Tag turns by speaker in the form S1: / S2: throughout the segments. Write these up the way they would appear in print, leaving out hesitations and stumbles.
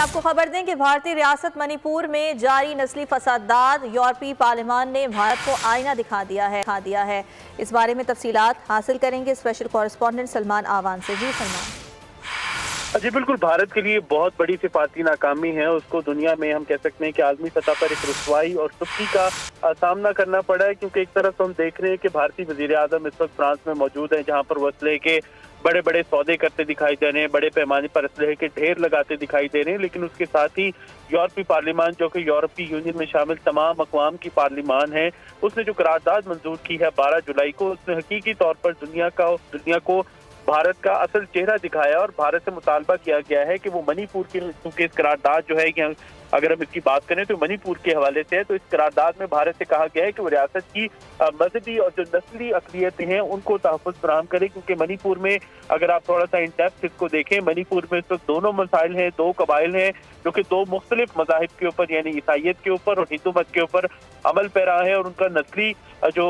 S1: आपको खबर दें कि भारतीय रियासत मणिपुर में जारी नस्ली फसादात, यूरोपीय पार्लियामान ने भारत को आईना दिखा दिया है। इस बारे में तफसीलात हासिल करेंगे स्पेशल कॉरेस्पॉन्डेंट सलमान आवान से। जी सलमान।
S2: जी बिल्कुल, भारत के लिए बहुत बड़ी सिफाती नाकामी है। उसको दुनिया में हम कह सकते हैं कि आलमी सतह पर एक रुसवाई और सुस्ती का सामना करना पड़ा है, क्योंकि एक तरफ हम देख रहे हैं कि भारतीय वजीर आजम इस वक्त फ्रांस में मौजूद है, जहाँ पर वो असलहे के बड़े बड़े सौदे करते दिखाई दे रहे हैं, बड़े पैमाने पर असलहे के ढेर लगाते दिखाई दे रहे हैं। लेकिन उसके साथ ही यूरोपीय पार्लियामान, जो कि यूरोपीय यूनियन में शामिल तमाम अक़वाम की पार्लियामान है, उसने जो करारदाद मंजूर की है 12 जुलाई को, उसने हकीकी तौर पर दुनिया को भारत का असल चेहरा दिखाया और भारत से मुतालबा किया गया है कि वो मणिपुर की, क्योंकि इस करारदाद जो है कि अगर हम इसकी बात करें तो मणिपुर के हवाले से है, तो इस करारदाद में भारत से कहा गया है कि वो रियासत की मजहबी और जो नस्ली अक़लियतें हैं उनको तहफ़्फ़ुज़ फराहम करे, क्योंकि मणिपुर में अगर आप थोड़ा सा इन डेप्थ इसको देखें, मणिपुर में इस वक्त दोनों मसाइल हैं, दो कबाइल हैं जो कि दो मुख्तलिफ मज़ाहिब के ऊपर यानी ईसाइयत के ऊपर और हिंदू मत के ऊपर अमल पैरा है, और उनका नस्ली जो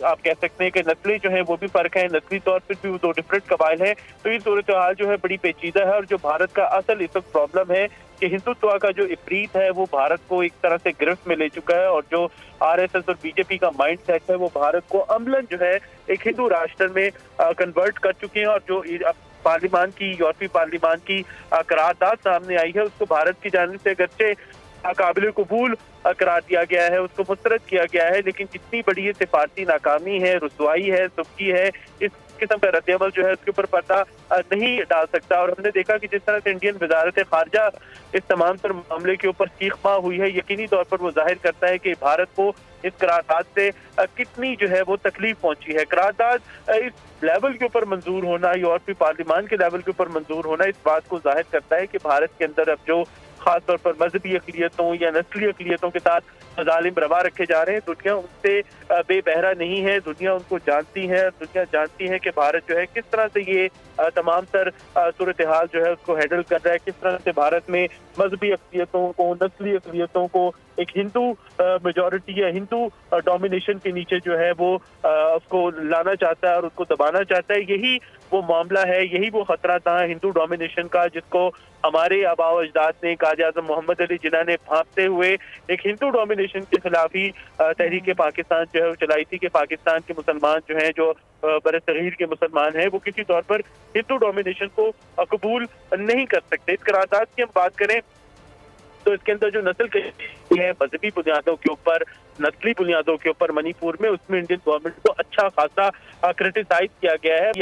S2: आप कह सकते हैं कि नस्लें जो है वो भी फर्क है, नस्ली तौर पर भी वो दो डिफरेंट कबाइल हैं। तो ये सूरत हाल जो है बड़ी पेचीदा है, और जो भारत का असल इस वक्त प्रॉब्लम है कि हिंदुत्व का जो इफरीत है वो भारत को एक तरह से गिरफ्त में ले चुका है, और जो आरएसएस और बीजेपी का माइंड सेट है वो भारत को अमलन जो है एक हिंदू राष्ट्र में कन्वर्ट कर चुके हैं। और जो पार्लियामान की, यूरोपीय पार्लियामान की करारदाद सामने आई है, उसको भारत की जानिब से अगरचे काबिल कबूल करार दिया गया है, उसको मुस्तरद किया गया है, लेकिन जितनी बड़ी ये सिफारती नाकामी है, रुसवाई है, सुबकी है, इस किस्म का रद्द-ए-अमल जो है उसके ऊपर पर्दा नहीं डाल सकता। और हमने देखा कि जिस तरह से इंडियन वजारत खारजा इस तमाम तर मामले के ऊपर चीख-माँ हुई है, यकीनी तौर पर वो जाहिर करता है कि भारत को इस करारदाद से कितनी जो है वो तकलीफ पहुंची है। करारदाद इस लेवल के ऊपर मंजूर होना, यूरोपीय पार्लियामान के लेवल के ऊपर मंजूर होना, इस बात को जाहिर करता है कि भारत के अंदर अब जो खासतौर पर मजहबी अक़लियतों या नस्ली अक़लियतों के साथ मज़ालिम रवा रखे जा रहे हैं, दुनिया उनसे बेबहरा नहीं है, दुनिया उनको जानती है, दुनिया जानती है कि भारत जो है किस तरह से ये तमाम तर सूरत हाल जो है उसको हैंडल कर रहा है, किस तरह से भारत में मजहबी अक़लियतों को, नस्ली अक़लियतों को एक हिंदू मेजॉरिटी या हिंदू डोमिनेशन के नीचे जो है वो उसको लाना चाहता है और उसको दबाना चाहता है। यही वो मामला है, यही वो खतरा था हिंदू डोमिनेशन का, जिसको हमारे आबा अजदाद ने, काज़ी आज़म मोहम्मद अली जिन्ना ने भांपते हुए एक हिंदू डोमिनेशन के खिलाफ ही तहरीक पाकिस्तान जो है वो चलाई थी कि पाकिस्तान के मुसलमान जो हैं, जो बरसगीर के मुसलमान हैं, वो किसी तौर पर हिंदू डोमिनेशन को कबूल नहीं कर सकते। इस करारदाद की हम बात करें तो इसके अंदर जो नस्ल के है मजहबी बुनियादों के ऊपर, नस्ली बुनियादों के ऊपर मणिपुर में, उसमें इंडियन गवर्नमेंट को अच्छा खासा क्रिटिसाइज किया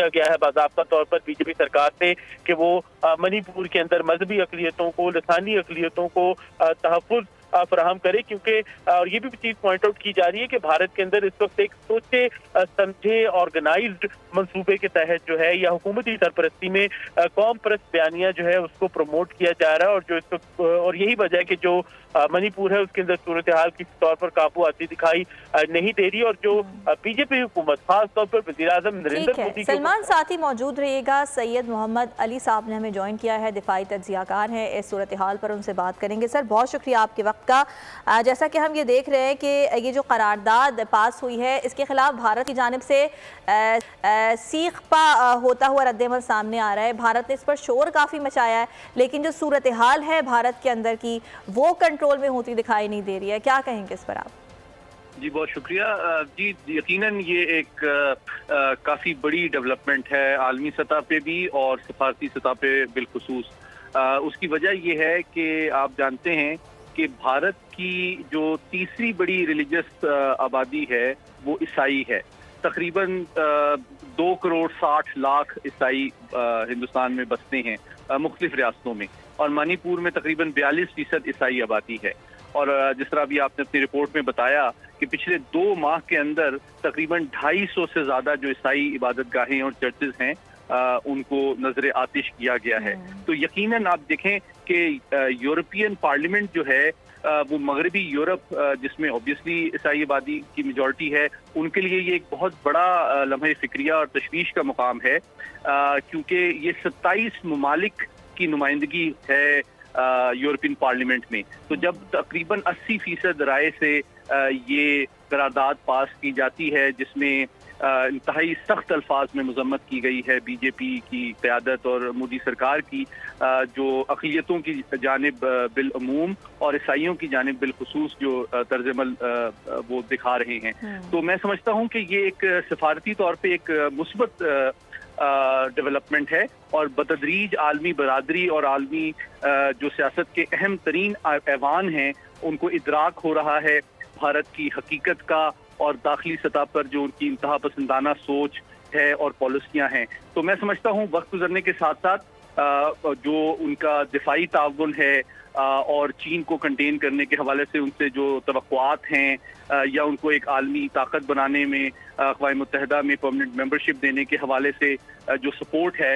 S2: गया है बाज़ाब्ता तौर पर बीजेपी सरकार से कि वो मणिपुर के अंदर मजहबी अक़लियतों को, लसानी अक़लियतों को तहफ़्फ़ुज़ फराहम करे, क्योंकि और ये भी चीज़ पॉइंट आउट की जा रही है कि भारत के अंदर इस वक्त एक सोचे समझे ऑर्गेनाइज्ड मंसूबे के तहत जो है या हुकूमती सरपरस्ती में कौम परस्त बयानिया जो है उसको प्रमोट किया जा रहा है, और जो इस वक्त और यही वजह है कि जो मणिपुर है उसके अंदर सूरत हाल किसी तौर पर काबू आती दिखाई नहीं दे रही, और जो बीजेपी हुकूमत खास तौर पर वज़ीर आज़म नरेंद्र मोदी।
S1: सलमान साथ ही मौजूद रहिएगा, सैयद मोहम्मद अली साहब ने हमें ज्वाइन किया है, दिफाई तज्ज़ियाकार हैं, इस सूरत हाल पर उनसे बात करेंगे। सर बहुत शुक्रिया आपके वक्त का। जैसा कि हम ये देख रहे हैं कि ये जो करारदाद पास हुई है इसके खिलाफ भारत की जानिब से सीख पा होता हुआ रद्द-ए-अमल सामने आ रहा है। भारत ने इस पर शोर काफ़ी मचाया है, लेकिन जो सूरत हाल है भारत के अंदर की वो कंट्रोल में होती दिखाई नहीं दे रही है। क्या कहेंगे इस पर आप?
S3: जी बहुत शुक्रिया। जी यकीनन ये एक काफ़ी बड़ी डेवलपमेंट है आलमी सतह पे भी और सफारती सतह पे बिलखुसूस। उसकी वजह ये है कि आप जानते हैं कि भारत की जो तीसरी बड़ी रिलीजियस आबादी है वो ईसाई है। तकरीबन 2 करोड़ 60 लाख ईसाई हिंदुस्तान में बसते हैं मुख्तलिफ रियासतों में, और मणिपुर में तकरीबन 42% ईसाई आबादी है। और जिस तरह अभी आपने अपनी रिपोर्ट में बताया कि पिछले 2 माह के अंदर तकरीबन 250 से ज़्यादा जो ईसाई इबादत गाहें और चर्चेज हैं उनको नजर आतिश किया गया है। तो यकीनन आप देखें कि यूरोपियन पार्लियामेंट जो है वो मगरबी यूरोप जिसमें ऑब्वियसली ईसाई आबादी की मेजॉरिटी है, उनके लिए ये एक बहुत बड़ा लम्हे फिक्रिया और तशवीश का मुकाम है, क्योंकि ये 27 ममालिक की नुमाइंदगी है यूरोपियन पार्लियामेंट में। तो जब तकरीबन 80% राय से ये करारदाद पास की जाती है जिसमें इंतहाई सख्त अल्फाज में मजम्मत की गई है बीजेपी की क़यादत और मोदी सरकार की, जो अक़लियतों की जानिब बिलअमूम और ईसाइयों की जानिब बिलखुसूस जो तर्जमल वो दिखा रहे हैं। तो मैं समझता हूँ कि ये एक सफारती तौर पर एक मुस्बत डेवलपमेंट है और बतदरीज आलमी बरादरी और आलमी जो सियासत के अहम तरीन ऐवान हैं उनको इदराक हो रहा है भारत की हकीकत का और दाखिली सतह पर जो उनकी इंतहा पसंदाना सोच है और पॉलिसियां हैं। तो मैं समझता हूँ वक्त गुजरने के साथ साथ जो उनका दिफाई ताउन है और चीन को कंटेन करने के हवाले से उनसे जो तवक्कुआत हैं या उनको एक आलमी ताकत बनाने में अक़वाम मुत्तहिदा में परमानेंट मेंबरशिप देने के हवाले से जो सपोर्ट है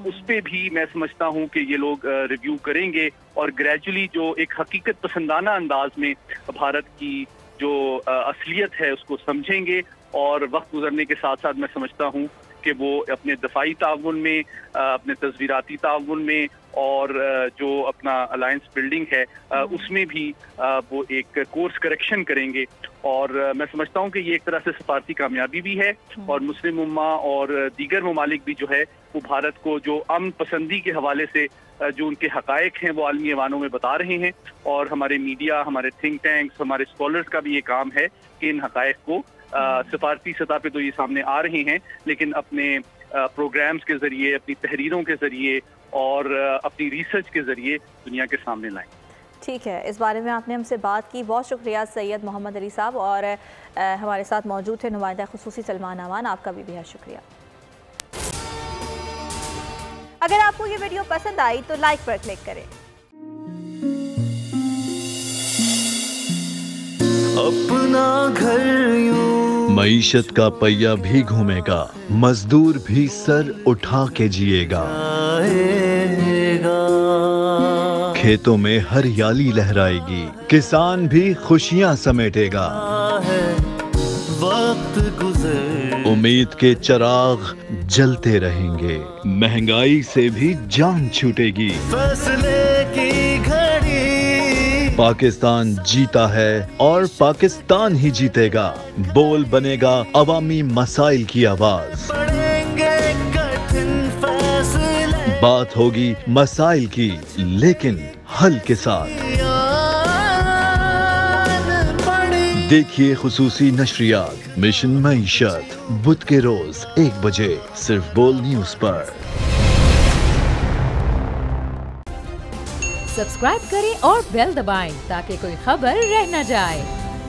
S3: उस पर भी मैं समझता हूँ कि ये लोग रिव्यू करेंगे और ग्रेजुअली जो एक हकीकत पसंदाना अंदाज में भारत की जो असलियत है उसको समझेंगे और वक्त गुजरने के साथ साथ मैं समझता हूँ कि वो अपने दफाई ताउन में, अपने तस्वीराती ताउन में और जो अपना अलायंस बिल्डिंग है उसमें भी वो एक कोर्स करेक्शन करेंगे। और मैं समझता हूँ कि ये एक तरह से सफारती कामयाबी भी है और मुस्लिम उम्मा और दीगर ममालिक भी जो है वो भारत को जो अमन पसंदी के हवाले से जो उनके हकायक हैं वो आलमी ऐवानों में बता रहे हैं और हमारे मीडिया, हमारे थिंक टैंक्स, हमारे स्कॉलर्स का भी ये काम है कि इन हकायक को सफारती सतह पे तो ये सामने आ रहे हैं लेकिन अपने प्रोग्राम्स के जरिए, अपनी तहरीरों के जरिए और अपनी रिसर्च के जरिए दुनिया के सामने लाएं।
S1: ठीक है, इस बारे में आपने हमसे बात की, बहुत शुक्रिया सैयद मोहम्मद अली साहब। और हमारे साथ मौजूद थे नुमाइंदा खुसूसी सलमान अमान, आपका भी बेहद शुक्रिया। अगर आपको ये वीडियो पसंद आई तो लाइक पर क्लिक करें।
S4: अपना घर यूं
S5: मईशत का पहिया भी घूमेगा, मजदूर भी सर उठा के जिएगा, खेतों में हरियाली लहराएगी, किसान भी खुशियां समेटेगा,
S4: वक्त गुजर
S5: उम्मीद के चिराग जलते रहेंगे, महंगाई से भी जान छूटेगी,
S4: फैसले की घड़ी
S5: पाकिस्तान जीता है और पाकिस्तान ही जीतेगा, बोल बनेगा अवामी मसाइल की आवाज,
S4: पड़ेंगे कठिन फैसले,
S5: बात होगी मसाइल की लेकिन हल के साथ। देखिए खुसूसी नशरियात मिशन मईशत बुध के रोज 1 बजे सिर्फ बोल न्यूज पर।
S6: सब्सक्राइब करें और बेल दबाएं ताकि कोई खबर रह न जाए।